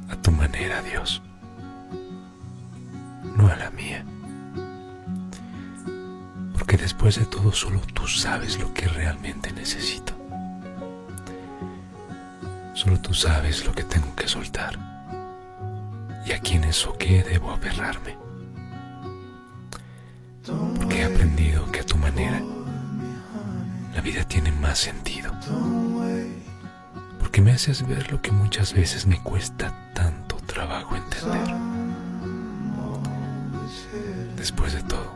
a tu manera, Dios, no a la mía. Porque después de todo solo tú sabes lo que realmente necesito. Solo tú sabes lo que tengo que soltar y a quiénes o qué debo aferrarme. Porque he aprendido que a tu manera la vida tiene más sentido. Porque me haces ver lo que muchas veces me cuesta tanto trabajo entender. Después de todo,